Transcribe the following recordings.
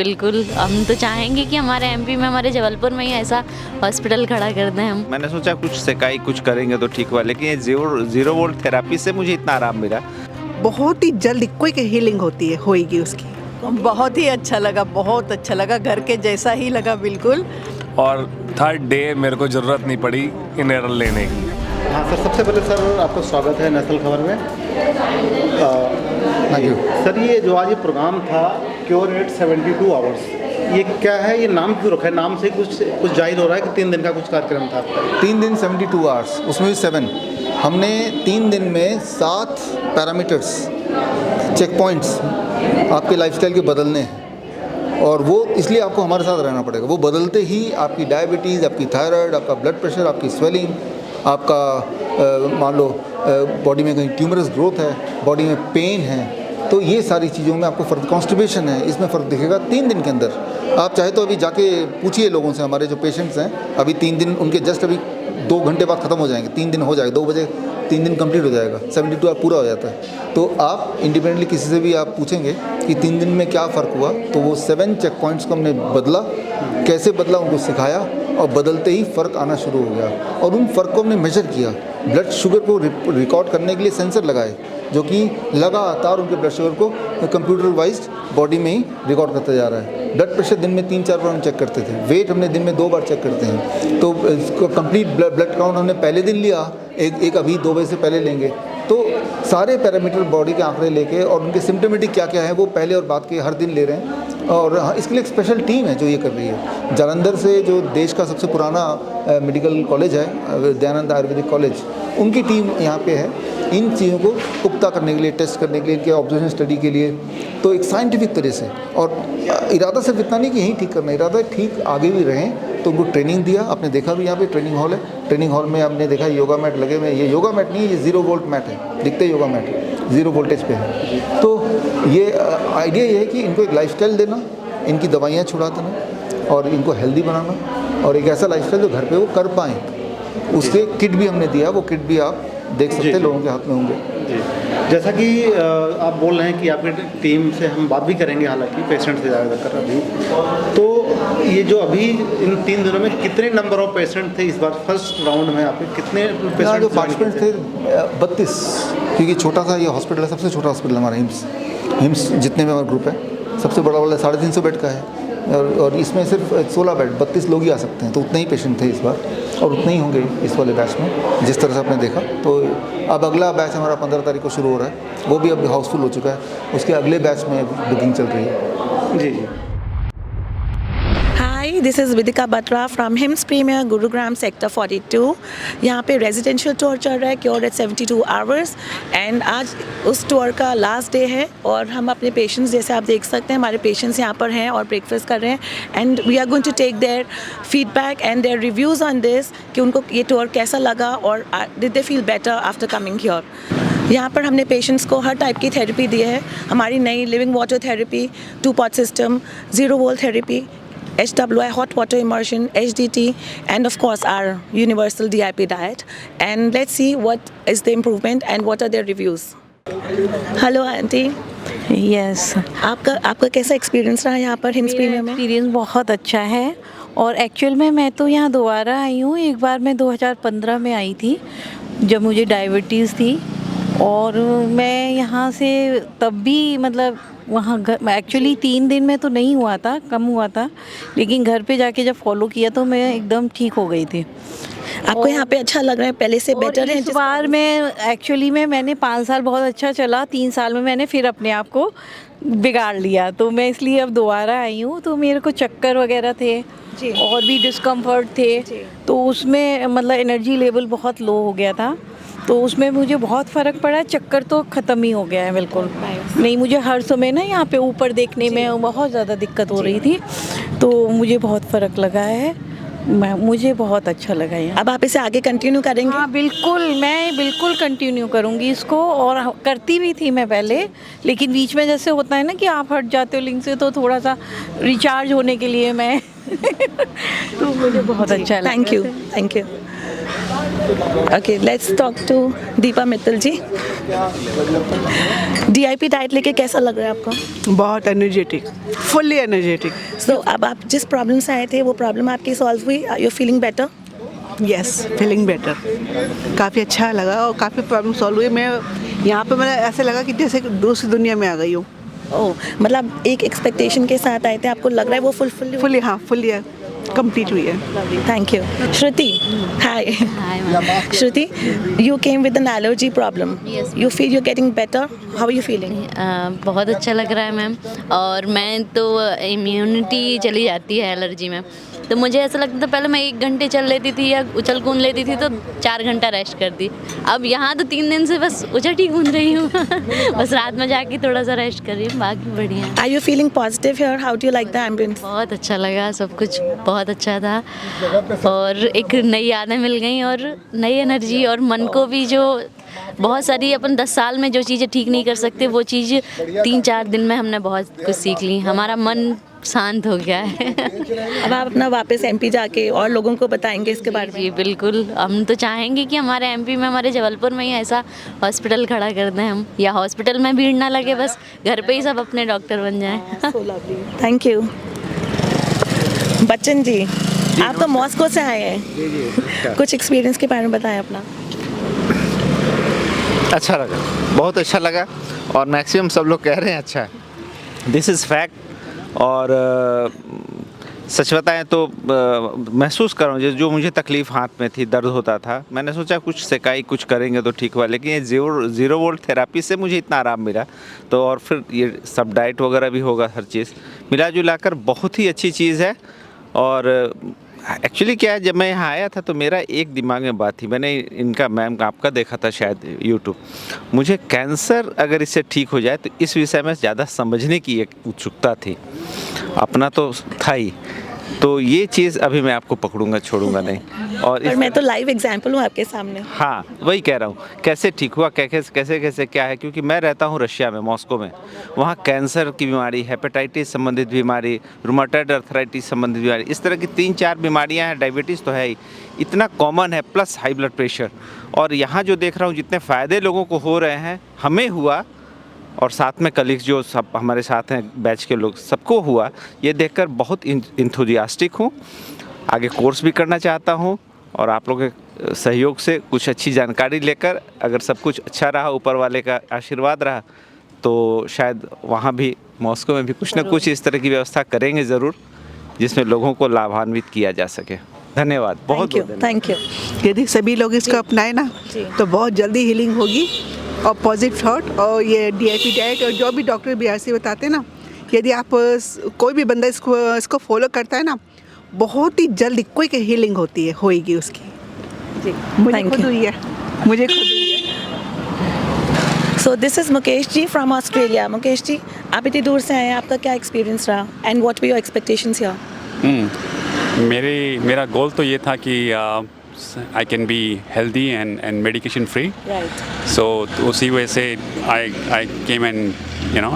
बिल्कुल। हम तो चाहेंगे कि हमारे एमपी में, हमारे जबलपुर में ही ऐसा हॉस्पिटल खड़ा कर दें हम। मैंने सोचा कुछ सेकाई कुछ करेंगे तो ठीक हुआ, लेकिन ये जीरो वोल्ट थेरेपी से मुझे इतना आराम मिला। बहुत ही जल्द क्विक हीलिंग होएगी उसकी। बहुत ही अच्छा लगा, बहुत अच्छा लगा, घर के जैसा ही लगा बिल्कुल। और थर्ड डे मेरे को ज़रूरत नहीं पड़ी इनहेलर लेने की। हाँ सर, सबसे पहले सर आपका स्वागत है नेशनल खबर में। Thank you sir. ये जो आज ये प्रोग्राम था क्योर एट 72 आवर्स, ये क्या है, ये नाम क्यों रखा है? नाम से कुछ जाहिर हो रहा है कि 3 दिन का कुछ कार्यक्रम था आपका। 3 दिन 72 आवर्स, उसमें भी 7। हमने 3 दिन में 7 पैरामीटर्स, चेक पॉइंट्स आपके लाइफस्टाइल के बदलने हैं, और वो इसलिए आपको हमारे साथ रहना पड़ेगा। वो बदलते ही आपकी डायबिटीज़, आपकी थायराइड, आपका ब्लड प्रेशर, आपकी स्वेलिंग, आपका मान लो बॉडी में कहीं ट्यूमरस ग्रोथ है, बॉडी में पेन है, तो ये सारी चीज़ों में आपको फ़र्क, कॉन्स्टिपेशन है, इसमें फ़र्क दिखेगा 3 दिन के अंदर। आप चाहे तो अभी जाके पूछिए लोगों से, हमारे जो पेशेंट्स हैं, अभी 3 दिन उनके जस्ट अभी 2 घंटे बाद ख़त्म हो जाएंगे। 3 दिन हो जाएगा, 2 बजे 3 दिन कंप्लीट हो जाएगा, 72 आवर पूरा हो जाता है। तो आप इंडिपेंडेंटली किसी से भी आप पूछेंगे कि 3 दिन में क्या फ़र्क हुआ, तो वो 7 चेक पॉइंट्स को हमने बदला, कैसे बदला उनको सिखाया, और बदलते ही फ़र्क आना शुरू हो गया। और उन फ़र्क को हमने मेजर किया, ब्लड शुगर को रिकॉर्ड करने के लिए सेंसर लगाए, जो कि लगातार उनके ब्लड शुगर को कंप्यूटर वाइज बॉडी में ही रिकॉर्ड करता जा रहा है। ब्लड प्रेशर दिन में 3-4 बार हम चेक करते थे, वेट हमने दिन में 2 बार चेक करते हैं। तो इसको कंप्लीट ब्लड काउंट हमने पहले दिन लिया, एक अभी 2 बजे से पहले लेंगे। तो सारे पैरामीटर बॉडी के आंकड़े लेके, और उनके सिम्टोमेटिक क्या क्या है वो पहले और बाद के हर दिन ले रहे हैं। और इसके लिए एक स्पेशल टीम है जो ये कर रही है। जालंधर से, जो देश का सबसे पुराना मेडिकल कॉलेज है, दयानंद आयुर्वेदिक कॉलेज, उनकी टीम यहाँ पे है इन चीज़ों को पुख्ता करने के लिए, टेस्ट करने के लिए, इनके ऑब्जर्वेशन स्टडी के लिए। तो एक साइंटिफिक तरह से, और इरादा सिर्फ इतना नहीं कि यहीं ठीक करना, इरादा ठीक आगे भी रहें। तो उनको ट्रेनिंग दिया, आपने देखा भी यहाँ पे ट्रेनिंग हॉल है, ट्रेनिंग हॉल में आपने देखा योगा मैट लगे हुए हैं। ये योगा मैट नहीं है, ये 0 वोल्ट मैट है, दिखते योगा मैट 0 वोल्टेज पे है। तो ये आइडिया ये है कि इनको एक लाइफस्टाइल देना, इनकी दवाइयाँ छुड़ा देना, और इनको हेल्दी बनाना, और एक ऐसा लाइफस्टाइल जो घर पे वो कर पाएँ। उसके किट भी हमने दिया, वो किट भी आप देख सकते हैं, लोगों के हाथ में होंगे। जैसा कि आप बोल रहे हैं कि आपकी टीम से हम बात भी करेंगे, हालांकि पेशेंट से ज़्यादातर अभी, तो ये जो अभी इन 3 दिनों में कितने नंबर ऑफ पेशेंट थे इस बार फर्स्ट राउंड में? आपके कितने पेशेंट जो पार्टिसिपेंट थे 32, क्योंकि छोटा सा ये हॉस्पिटल है, सबसे छोटा हॉस्पिटल हमारा हिम्स जितने में हमारा ग्रुप है, सबसे बड़ा वाला 350 बेड का है, और इसमें सिर्फ 16 बेड, 32 लोग ही आ सकते हैं। तो उतने ही पेशेंट थे इस बार, और उतने ही होंगे इस वाले बैच में, जिस तरह से आपने देखा। तो अब अगला बैच हमारा 15 तारीख को शुरू हो रहा है, वो भी अब हाउसफुल हो चुका है। उसके अगले बैच में बुकिंग चल रही है। जी जी। Hi, this is Vidika Batra from HIMS Premier Gurugram Sector 42। यहाँ पे रेजिडेंशियल टूर चल रहा है क्योर एट 72 आवर्स, एंड आज उस टूर का लास्ट डे है। और हम अपने पेशेंट्स, जैसे आप देख सकते हैं, हमारे पेशेंट्स यहाँ पर हैं और ब्रेकफास्ट कर रहे हैं, and we are going to take their feedback and their reviews on this, कि उनको ये टूर कैसा लगा और did they feel better after coming here. यहाँ पर हमने पेशेंट्स को हर टाइप की थेरेपी दी है। हमारी नई living water therapy, 2 pot system, 0 volt therapy, HWI hot water immersion, HDT, and of course our universal DIP diet. And let's see what is the improvement and what are their reviews. Hello aunty. Yes, आपका कैसा experience रहा यहाँ पर hymns premiere में? Experience बहुत अच्छा है, और एक्चुअल में मैं तो यहाँ दोबारा आई हूँ। एक बार मैं 2015 में आई थी, जब मुझे डायबिटीज़ थी, और मैं यहाँ से तब भी मतलब वहाँ एक्चुअली 3 दिन में तो नहीं हुआ था, कम हुआ था, लेकिन घर पे जाके जब फॉलो किया तो मैं एकदम ठीक हो गई थी। आपको यहाँ पे अच्छा लग रहा है, पहले से बेटर है? इस बार में एक्चुअली में मैंने 5 साल बहुत अच्छा चला, 3 साल में मैंने फिर अपने आप को बिगाड़ लिया, तो मैं इसलिए अब दोबारा आई हूँ। तो मेरे को चक्कर वगैरह थे और भी डिस्कम्फर्ट थे, तो उसमें मतलब एनर्जी लेवल बहुत लो हो गया था, तो उसमें मुझे बहुत फ़र्क पड़ा। चक्कर तो ख़त्म ही हो गया है बिल्कुल। नहीं, मुझे हर समय ना यहाँ पे ऊपर देखने में बहुत ज़्यादा दिक्कत हो रही थी, तो मुझे बहुत फ़र्क लगा है, मुझे बहुत अच्छा लगा है। अब आप इसे आगे कंटिन्यू करेंगे? हाँ बिल्कुल, मैं बिल्कुल कंटिन्यू करूँगी इसको, और करती भी थी मैं पहले, लेकिन बीच में जैसे होता है ना कि आप हट जाते हो लिंक से, तो थोड़ा सा रिचार्ज होने के लिए मैं तो मुझे बहुत अच्छा लगा। Thank you. Okay, let's talk to Deepa Mittal ji. DIP diet लेके कैसा लग रहा है आपको? बहुत एनर्जेटिक, फुल्ली एनर्जेटिक। सो अब आप जिस प्रॉब्लम से आए थे वो प्रॉब्लम आपकी सॉल्व हुई? Are you feeling better? Yes, feeling better. काफ़ी अच्छा लगा और काफ़ी प्रॉब्लम सॉल्व हुई। मैं यहाँ पे मैंने ऐसे लगा कि जैसे दूसरी दुनिया में आ गई हूँ। ओह, मतलब एक एक्सपेक्टेशन के साथ आए थे, आपको लग रहा है वो फुलफिल? फुल्ली, हाँ, फुल्ली कंप्लीट हुई है। Thank you. Shruti, hi. Shruti, you came with an allergy problem. Yes. You feel you're getting better. How are you feeling? बहुत अच्छा लग रहा है मैम। और मैं तो इम्यूनिटी चली जाती है एलर्जी में, तो मुझे ऐसा लगता था पहले मैं 1 घंटे चल लेती थी या उछल कूद लेती थी तो 4 घंटा रेस्ट करती। अब यहाँ तो 3 दिन से बस उछल ही कूद रही हूँ बस रात में जाके थोड़ा सा रेस्ट कर रही हूँ, बाकी बढ़िया। Are you feeling positive here? How do you like the ambience? बहुत अच्छा लगा, सब कुछ बहुत अच्छा था और एक नई यादें मिल गई और नई एनर्जी, और मन को भी जो बहुत सारी अपन 10 साल में जो चीज़ें ठीक नहीं कर सकते वो चीज़ 3-4 दिन में हमने बहुत कुछ सीख ली। हमारा मन शांत हो गया है अब आप अपना वापस एमपी जाके और लोगों को बताएंगे इसके बारे में? जी बिल्कुल, हम तो चाहेंगे कि हमारे एमपी में, हमारे जबलपुर में ही ऐसा हॉस्पिटल खड़ा कर दें हम, या हॉस्पिटल में भीड़ ना लगे, बस घर पे ही सब अपने डॉक्टर बन जाएं। Thank you. बच्चन जी, आप तो मॉस्को से आए हैं, कुछ एक्सपीरियंस के बारे में बताएं अपना। अच्छा लगा, बहुत अच्छा लगा, और मैक्सिमम सब लोग कह रहे हैं अच्छा है। This is fact. और सच बताएं तो महसूस कर रहा हूँ जो मुझे तकलीफ़ हाथ में थी, दर्द होता था, मैंने सोचा कुछ सेकाई कुछ करेंगे तो ठीक हुआ, लेकिन ये ज़ीरो वोल्ट थेरापी से मुझे इतना आराम मिला। तो और फिर ये सब डाइट वगैरह भी होगा, हर चीज़ मिला जुला कर बहुत ही अच्छी चीज़ है। और एक्चुअली क्या है, जब मैं यहाँ आया था तो मेरा एक दिमाग में बात थी, मैंने इनका मैम आपका देखा था शायद यूट्यूब, मुझे कैंसर अगर इससे ठीक हो जाए तो इस विषय में ज़्यादा समझने की एक उत्सुकता थी, अपना तो था ही। तो ये चीज़ अभी मैं आपको पकड़ूंगा, छोड़ूंगा नहीं। और मैं तो लाइव एग्जांपल हूँ आपके सामने। हाँ, वही कह रहा हूँ, कैसे ठीक हुआ, कैसे क्या है, क्योंकि मैं रहता हूँ रशिया में, मॉस्को में। वहाँ कैंसर की बीमारी, हेपेटाइटिस संबंधित बीमारी, रूमेटॉइड अर्थराइटिस संबंधित बीमारी, इस तरह की 3-4 बीमारियाँ हैं। डायबिटीज़ तो है ही, इतना कॉमन है, प्लस हाई ब्लड प्रेशर। और यहाँ जो देख रहा हूँ जितने फ़ायदे लोगों को हो रहे हैं, हमें हुआ और साथ में कलीग्स जो सब हमारे साथ हैं, बैच के लोग, सबको हुआ, ये देखकर बहुत इंथुजियास्टिक हूँ। आगे कोर्स भी करना चाहता हूँ और आप लोगों के सहयोग से कुछ अच्छी जानकारी लेकर, अगर सब कुछ अच्छा रहा, ऊपर वाले का आशीर्वाद रहा, तो शायद वहाँ भी मॉस्को में भी कुछ ना कुछ इस तरह की व्यवस्था करेंगे ज़रूर, जिसमें लोगों को लाभान्वित किया जा सके। धन्यवाद, बहुत बहुत थैंक यू। यदि सभी लोग इसको अपनाएं ना तो बहुत जल्दी हीलिंग होगी। और पॉजिटिव थॉट और ये डीआईपी डाइट और जो भी डॉक्टर बीआरसी बताते हैं ना, यदि आप कोई भी बंदा इसको फॉलो करता है ना, बहुत ही जल्दी क्विक हीलिंग होएगी उसकी। जी, मुझे खुद हुई है। So this is Mukesh ji from Australia. Mukesh ji, आप इतनी दूर से आए हैं, आपका क्या एक्सपीरियंस रहा and what were your expectations here? मेरा गोल तो ये था कि I can be healthy and medication free. Right. So उसी वजह से I came and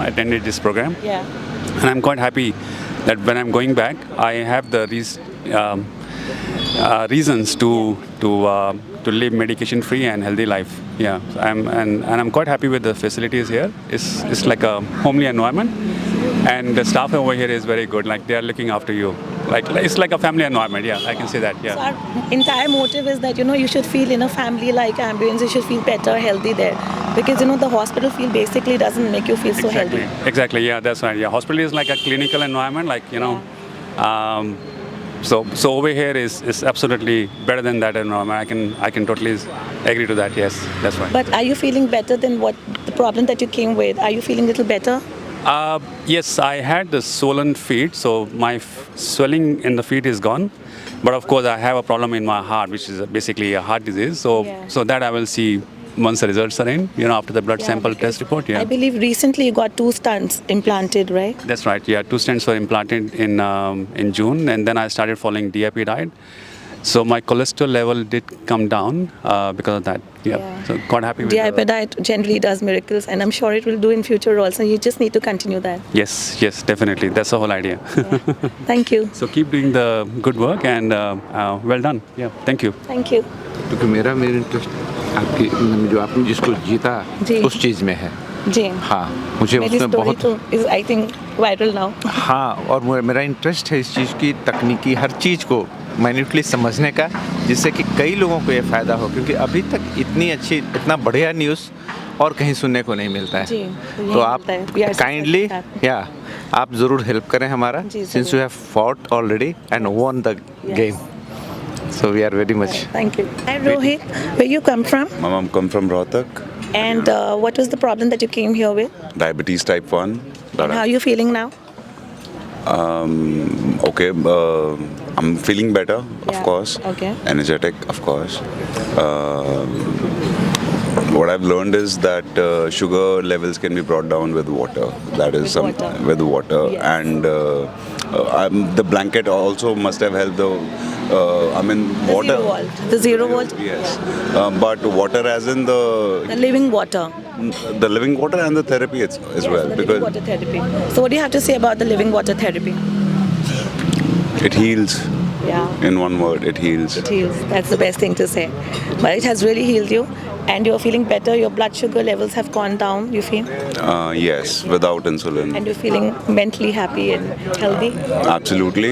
attended this program. Yeah. And I'm quite happy that when I'm going back, I have the reasons to live medication free and healthy life. Yeah. I'm quite happy with the facilities here. It's like a homely environment, and the staff over here is very good. Like they are looking after you. Like it's like a family environment. Yeah, I can say that. Yeah. So our entire motive is that you should feel in a family-like ambience. You should feel better, healthy there, because the hospital feel basically doesn't make you feel so healthy. Exactly. Yeah, that's right. Yeah, hospital is like a clinical environment. Like so over here is absolutely better than that environment. I can totally agree to that. Yes, that's right. But are you feeling better than what the problem that you came with? Are you feeling a little better? Yes, I had the swollen feet, so my swelling in the feet is gone. But of course, I have a problem in my heart, which is basically a heart disease. So that I will see once the results are in, after the blood sample test report. Yeah. I believe recently you got 2 stents implanted, right? That's right. Yeah, 2 stents were implanted in June, and then I started following DIP diet. So my cholesterol level did come down because of that. Yeah. So quite happy with DIP diet generally does miracles, and I'm sure it will do in future also. You just need to continue that. Yes, definitely. That's the whole idea. Thank you. So keep doing the good work and well done. Yeah, thank you. Thank you. क्योंकि मेरा interest आपकी जो आपने जिसको जीता जी। उस चीज़ में है। जी। हाँ, मुझे मेरी उसमें स्टोरी बहुत तो is I think viral now. हाँ, और मेरा इंटरेस्ट है इस चीज़ की, तकनीकी हर चीज़ को माइन्यूटली समझने का, जिससे कि कई लोगों को ये फ़ायदा हो, क्योंकि अभी तक इतना बढ़िया न्यूज़ और कहीं सुनने को नहीं मिलता है। जी, तो आप काइंडली आप ज़रूर हेल्प करें हमारा, since you have fought already and won the game, so we are very much Thank you. Hi Rohit, where you come from? My mom come from Rohtak. And what was the problem that you came here with? Diabetes type 1. How are you feeling now? Okay, I'm feeling better, of course. Okay. Energetic, of course. What I've learned is that sugar levels can be brought down with water. That is with water. Yes. And the blanket also must have helped water. The 0 volt. Yes. But water as in The living water. the living water and the therapy as Yes, well, the because living water therapy. So what do you have to say about the living water therapy? it heals. Yeah. In one word, it heals. It heals. That's the best thing to say. But it has really healed you, and you're feeling better. Your blood sugar levels have gone down. You feel, Yes, without insulin. and you're feeling mentally happy and healthy. Absolutely.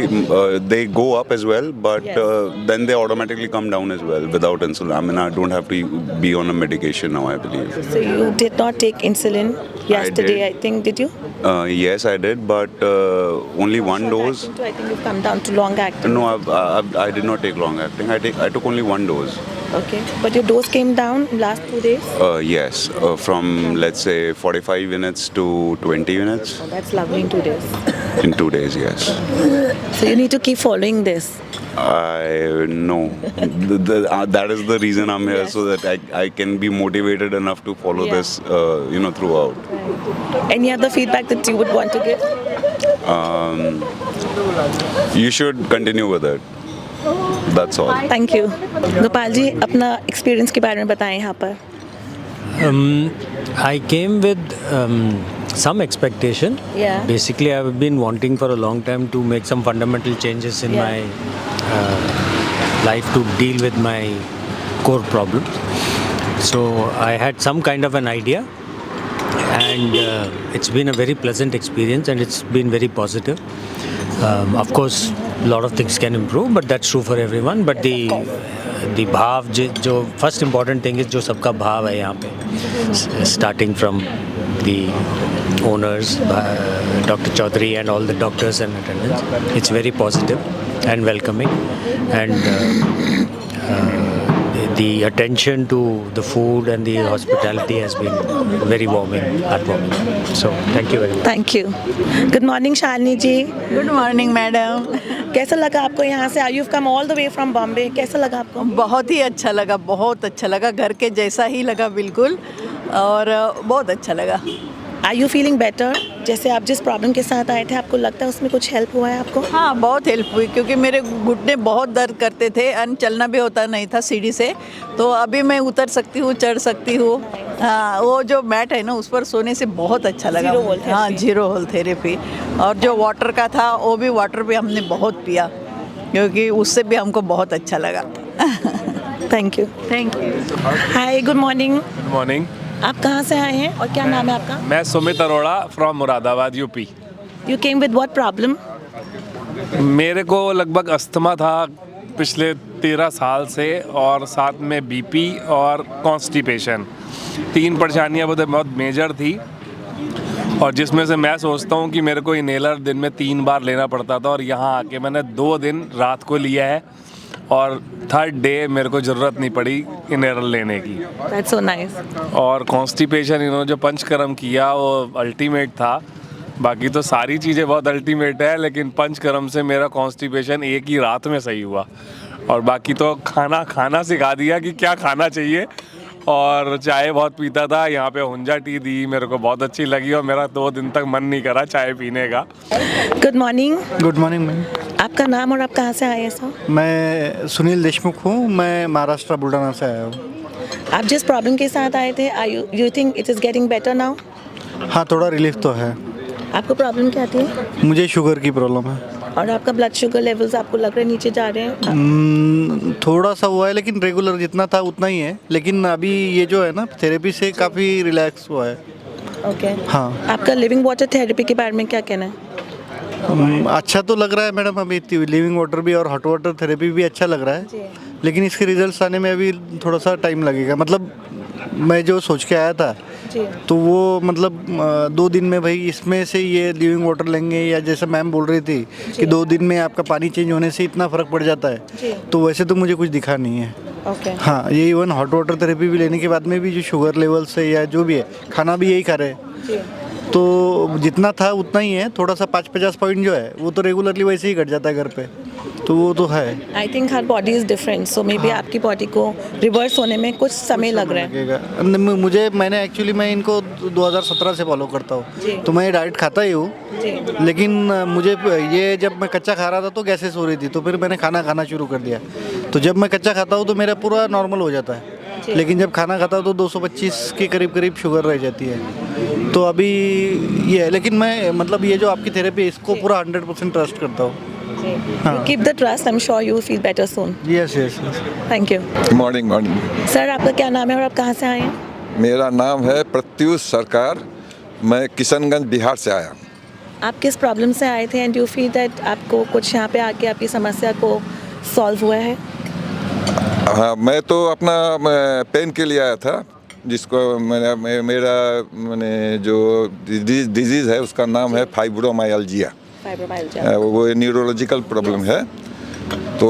They go up as well, but Yes. then they automatically come down as well without insulin. I mean, I don't have to be on a medication now, I believe. So you did not take insulin yesterday, did. I think. Did you? Yes, I did, but only one dose. I think you've come down to long acting. No, I did not take long acting. I took only one dose. Okay. But your dose came down in last 2 days? Yes, from let's say 45 minutes to 20 minutes. Oh, that's lovely in 2 days. In 2 days, yes. So you need to keep following this. I know. That is the reason I'm here, Yes. so that I can be motivated enough to follow Yeah. this, throughout. Any other feedback that you would want to give? You should continue with it. That's all. Thank you. Gopal ji अपना experience के बारे में बताएं यहाँ पर. I came with some expectation. Yeah. Basically, I've been wanting for a long time to make some fundamental changes in Yeah. my life to deal with my core problems. So I had some kind of an idea, and it's been a very pleasant experience, and it's been very positive. Of course, a lot of things can improve, but that's true for everyone. But the भाव जो first important thing is जो सबका भाव है यहाँ पे, starting from the owners, Dr. Chaudhary and all the doctors and attendants. It's very positive and welcoming, and the attention to the food and the hospitality has been very warming, heartwarming. So thank you very much. Thank you. Good morning, Shalini ji. Good morning madam. कैसा लगा आपको यहाँ से? You've come all the way from Bombay. कैसा लगा आपको? बहुत ही अच्छा लगा, बहुत अच्छा लगा, घर के जैसा ही लगा बिल्कुल, और बहुत अच्छा लगा। Are you feeling better? जैसे आप जिस प्रॉब्लम के साथ आए थे, आपको लगता है उसमें कुछ हेल्प हुआ है आपको? हाँ, बहुत हेल्प हुई, क्योंकि मेरे घुटने बहुत दर्द करते थे और चलना भी होता नहीं था सीढ़ी से, तो अभी मैं उतर सकती हूँ, चढ़ सकती हूँ। हाँ, वो जो मैट है ना, उस पर सोने से बहुत अच्छा लगा। Zero volt हाँ, therapy। 0 volt therapy. और जो वाटर का था, वो भी वाटर भी हमने बहुत पिया, क्योंकि उससे भी हमको बहुत अच्छा लगा। Thank you. Thank you. Hi, good morning. Good morning. आप कहाँ से आए हैं और क्या नाम है आपका? मैं Sumit Arora from Moradabad UP. You came with what problem? मेरे को लगभग अस्थमा था पिछले 13 साल से, और साथ में बीपी और कॉन्स्टिपेशन, 3 परेशानियां बहुत मेजर थी, और जिसमें से मैं सोचता हूं कि मेरे को इनहेलर दिन में 3 बार लेना पड़ता था, और यहाँ आके मैंने 2 दिन रात को लिया है, और 3rd डे मेरे को ज़रूरत नहीं पड़ी इनहेलर लेने की। That's so nice. और कॉन्स्टिपेशन इन्होंने जो पंचकर्म किया वो अल्टीमेट था। बाकी तो सारी चीज़ें बहुत अल्टीमेट है, लेकिन पंचकर्म से मेरा कॉन्स्टिपेशन एक ही रात में सही हुआ। और बाकी तो खाना सिखा दिया कि क्या खाना चाहिए, और चाय बहुत पीता था, यहाँ पे हुंजा टी दी, मेरे को बहुत अच्छी लगी, और मेरा 2 दिन तक मन नहीं करा चाय पीने का। Good morning. Good morning ma'am. आप आपका नाम और आप कहाँ से आए हैं सर? मैं सुनील देशमुख हूँ, मैं महाराष्ट्र बुल्ढाना से आया हूँ। आप जिस प्रॉब्लम के साथ आए थे, you think it is getting better now? हाँ, थोड़ा रिलीफ तो है। आपको प्रॉब्लम क्या थी? मुझे शुगर की प्रॉब्लम है। और आपका ब्लड शुगर लेवल्स आपको लग रहे नीचे जा रहे हैं? थोड़ा सा हुआ है, लेकिन रेगुलर जितना था उतना ही है। लेकिन अभी ये जो है ना, थेरेपी से काफ़ी रिलैक्स हुआ है। ओके। हाँ। आपका लिविंग वाटर थेरेपी के बारे में क्या कहना है? अच्छा तो लग रहा है मैडम, अभी लिविंग वाटर भी और हॉट वाटर थेरेपी भी अच्छा लग रहा है, लेकिन इसके रिजल्ट्स आने में अभी थोड़ा सा टाइम लगेगा। मतलब मैं जो सोच के आया था तो वो मतलब 2 दिन में भाई इसमें से ये लिविंग वाटर लेंगे, या जैसे मैम बोल रही थी कि 2 दिन में आपका पानी चेंज होने से इतना फ़र्क पड़ जाता है, तो वैसे तो मुझे कुछ दिखा नहीं है। हाँ, ये इवन हॉट वाटर थेरेपी भी लेने के बाद में भी जो शुगर लेवल्स है या जो भी है, खाना भी यही खा रहे हैं, तो जितना था उतना ही है। थोड़ा सा 5-50 पॉइंट जो है वो तो रेगुलरली वैसे ही घट जाता है घर पे, तो वो तो है। I think her body is different, so may be आपकी बॉडी को रिवर्स होने में कुछ समय लग रहा है। मैंने एक्चुअली मैं इनको 2017 से फॉलो करता हूँ, तो मैं डाइट खाता ही हूँ, लेकिन मुझे ये जब मैं कच्चा खा रहा था तो गैसेस हो रही थी, तो फिर मैंने खाना खाना शुरू कर दिया। तो जब मैं कच्चा खाता हूँ तो मेरा पूरा नॉर्मल हो जाता है, लेकिन जब खाना खाता हूँ तो 225 के करीब शुगर रह जाती है। तो अभी ये है, लेकिन मैं मतलब ये जो आपकी थेरेपी है इसको पूरा 100% ट्रस्ट करता हूँ। Keep the trust, I am sure you feel better soon. Yes. Thank you. Morning. Sir, आपका क्या नाम है और आप कहाँ से आए हैं? मेरा नाम है प्रत्युष सरकार, मैं किशनगंज बिहार से आया। आप किस प्रॉब्लम से आए थे एंड यू फील दैट आपको कुछ यहाँ पे आके आपकी समस्या को सॉल्व हुआ है? हाँ, मैं तो अपना पेन के लिए आया था, जिसको मैंने जो डिजीज़ है उसका नाम है फाइब्रोमाइल्जिया। वो न्यूरोलॉजिकल प्रॉब्लम है। तो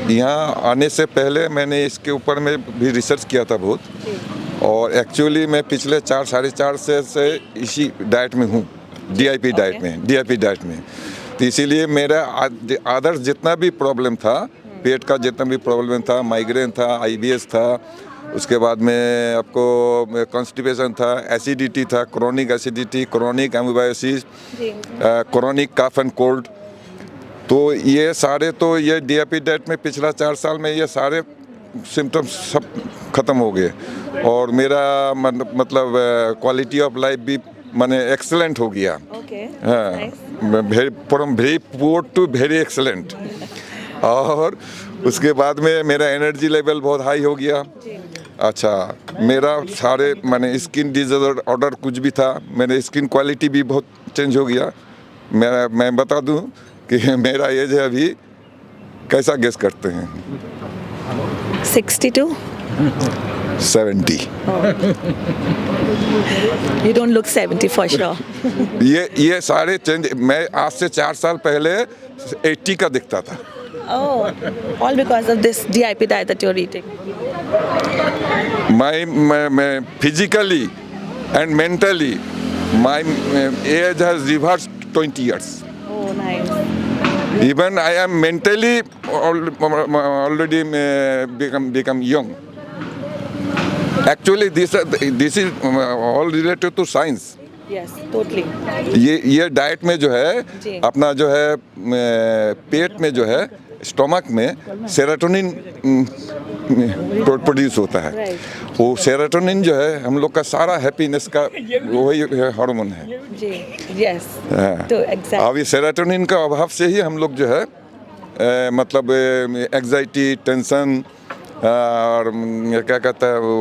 यहाँ आने से पहले मैंने इसके ऊपर में भी रिसर्च किया था बहुत, और एक्चुअली मैं पिछले 4-4.5 से इसी डाइट में हूँ, डीआईपी डाइट में। तो इसीलिए मेरा अदर्स जितना भी प्रॉब्लम था, पेट का जितना भी प्रॉब्लम था, माइग्रेन था, आईबीएस था, उसके बाद में आपको कॉन्स्टिपेशन था, एसिडिटी था, chronic acidity, chronic amoebiasis, chronic cough and cold, तो ये सारे तो ये डीआईपी डाइट में पिछला 4 साल में ये सारे सिम्टम्स सब ख़त्म हो गए, और मेरा मतलब क्वालिटी ऑफ लाइफ भी माने एक्सेलेंट हो गया। हाँ, from very poor to very excellent. और उसके बाद में मेरा एनर्जी लेवल बहुत हाई हो गया। अच्छा, मेरा सारे माने स्किन डिसऑर्डर कुछ भी था, मेरे स्किन क्वालिटी भी बहुत चेंज हो गया। मैं बता दूं कि मेरा एज है अभी, कैसा गेस करते हैं? 62? 70। You don't look 70 for sure. ये सारे चेंज, मैं आज से 4 साल पहले 80 का दिखता था। Oh, all because of this DIP diet that you're eating. My physically and mentally, my age has reversed 20 years. Oh, nice. Even I am mentally already become young. Actually, this is all related to science. Yes, totally. ये diet में जो है अपना जो है पेट में जो है स्टोमक में सेरोटोनिन प्रोड्यूस होता है। वो सेरोटोनिन जो है हम लोग का सारा हैप्पीनेस का वही हार्मोन है। जी, यस। तो एग्जैक्ट अब ये सेरोटोनिन का अभाव से ही हम लोग जो है मतलब एंग्जाइटी, टेंशन, और क्या कहता है वो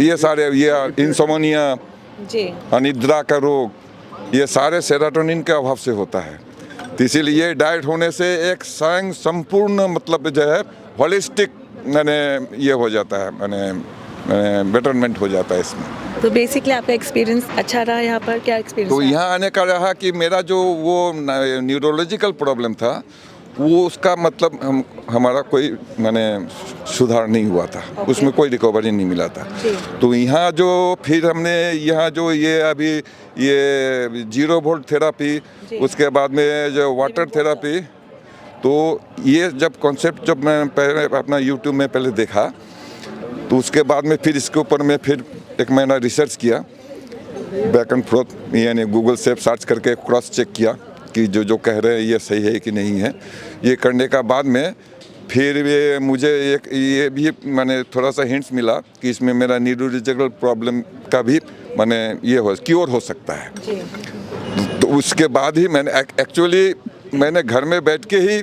ये सारे, ये इंसोमनिया, अनिद्रा का रोग, ये सारे सेरोटोनिन के अभाव से होता है। तो इसीलिए डाइट होने से एक संपूर्ण मतलब जो है होलिस्टिक मैंने ये हो जाता है, मैंने बेटरमेंट हो जाता है इसमें। तो बेसिकली आपका एक्सपीरियंस अच्छा रहा यहाँ पर? क्या एक्सपीरियंस? तो यहाँ आने का रहा कि मेरा जो वो न्यूरोलॉजिकल प्रॉब्लम था, वो उसका मतलब हमारा कोई माने सुधार नहीं हुआ था। उसमें कोई रिकवरी नहीं मिला था। तो यहाँ जो फिर हमने यहाँ जो ये अभी ये 0 वोल्ट थेरापी, उसके बाद में जो वाटर थेरापी, तो ये जब कॉन्सेप्ट जब मैं पहले अपना यूट्यूब में पहले देखा, तो उसके बाद में फिर इसके ऊपर में फिर एक महीना रिसर्च किया। बैक एंड फोर्थ यानी गूगल से सर्च करके क्रॉस चेक किया कि जो जो कह रहे हैं ये सही है कि नहीं है। ये करने का बाद में फिर ये मुझे ये भी मैंने थोड़ा सा हिंट्स मिला कि इसमें मेरा न्यूरोलॉजिकल प्रॉब्लम का भी मैंने ये क्योर हो सकता है। तो उसके बाद ही मैंने एक्चुअली मैंने घर में बैठ के ही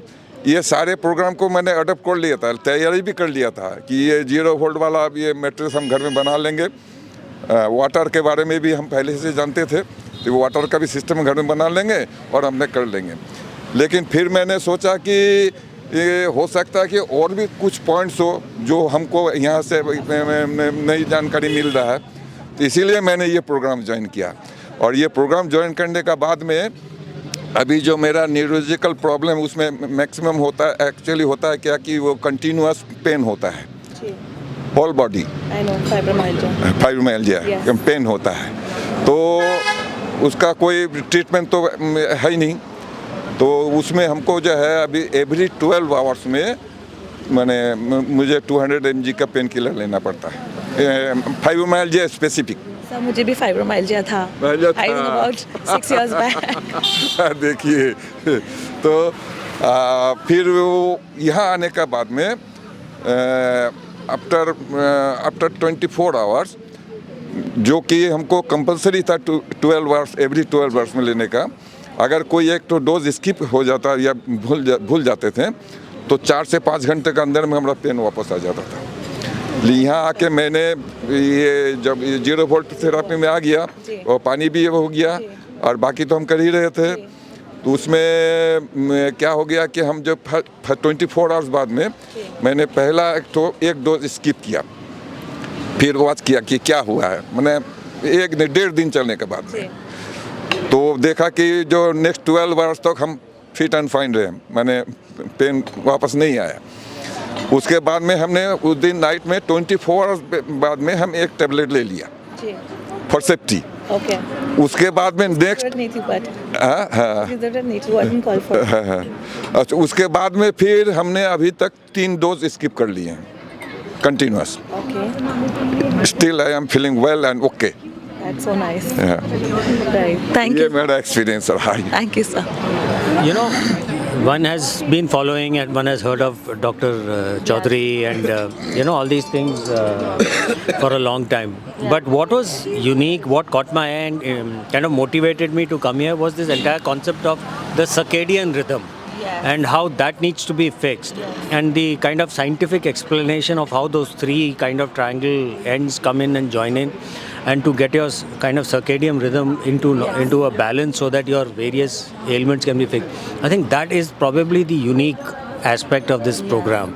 ये सारे प्रोग्राम को मैंने अडॉप्ट कर लिया था, तैयारी भी कर लिया था कि ये 0 वोल्ट वाला अब ये मैट्रेस हम घर में बना लेंगे। वाटर के बारे में भी हम पहले से जानते थे, तो वाटर का भी सिस्टम घर में बना लेंगे और हमने कर लेंगे। लेकिन फिर मैंने सोचा कि ये हो सकता है कि और भी कुछ पॉइंट्स हो जो हमको यहाँ से नई जानकारी मिल रहा है, तो इसीलिए मैंने ये प्रोग्राम ज्वाइन किया। और ये प्रोग्राम ज्वाइन करने का बाद में अभी जो मेरा न्यूरोलॉजिकल प्रॉब्लम उसमें मैक्सिमम होता है, एक्चुअली होता है क्या कि वो कंटिन्यूअस पेन होता है, होल बॉडी फाइब्रोमाइल्जिया पेन होता है। तो उसका कोई ट्रीटमेंट तो है ही नहीं, तो उसमें हमको जो है अभी एवरी 12 आवर्स में मुझे 200 mg का पेन किलर लेना पड़ता है, फाइब्रोमाइल्जिया स्पेसिफिक। सर मुझे भी फाइब्रोमाइल्जिया था, I know about 6 years back। देखिए, तो फिर वो यहाँ आने का बाद में आफ्टर 24 आवर्स जो कि हमको कंपलसरी था 12 आवर्स एवरी 12 आवर्स में लेने का, अगर कोई एक तो डोज स्किप हो जाता या भूल जाते थे तो 4 से 5 घंटे के अंदर में हमारा पेन वापस आ जाता था। यहाँ आके मैंने ये जब 0 वोल्ट थेरापी में आ गया और पानी भी हो गया और बाकी तो हम कर ही रहे थे, तो उसमें क्या हो गया कि हम जब 24 आवर्स बाद में मैंने पहला एक डोज स्किप किया, फिर वॉच किया कि क्या हुआ है, मैंने 1-1.5 दिन चलने के बाद में तो देखा कि जो नेक्स्ट 12 आवर्स तक हम फिट एंड फाइन रहे, मैंने पेन वापस नहीं आया। उसके बाद में हमने उस दिन नाइट में 24 आवर्स बाद में हम एक टेबलेट ले लिया फॉर सेफ्टी। उसके बाद में नेक्स्ट अच्छा, उसके बाद में फिर हमने अभी तक 3 डोज स्किप कर लिए हैं continuous. Still I am feeling well and okay. That's so nice. Right. Thank you. ये मेरा एक्सपीरियंस रहा है। Thank you, sir. You know, one has been following and one has heard of Dr. Chaudhary and you know all these things for a long time. But what was unique, what caught my eye and kind of motivated me to come here was this entire concept of the circadian rhythm. And how that needs to be fixed, and the kind of scientific explanation of how those 3 kind of triangle ends come in and join in, and to get your kind of circadian rhythm into a balance so that your various ailments can be fixed. I think that is probably the unique aspect of this program,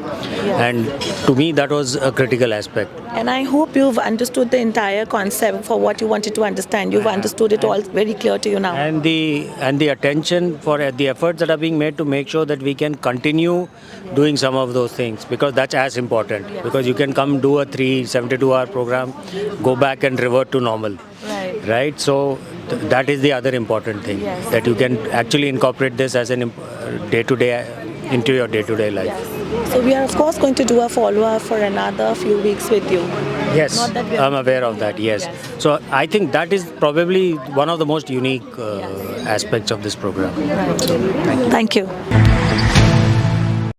and to me that was a critical aspect. And I hope you've understood the entire concept for what you wanted to understand. You've understood it all very clear to you now. And the attention for the efforts that are being made to make sure that we can continue doing some of those things, because that's as important. Because you can come do a 72-hour program, go back and revert to normal. Right? So that is the other important thing, that you can actually incorporate this as an day-to-day into your day-to-day life. So we are of course going to do a follow-up for another few weeks with you. Yes, I'm aware of that, yes. So I think that is probably one of the most unique aspects of this program. Thank you.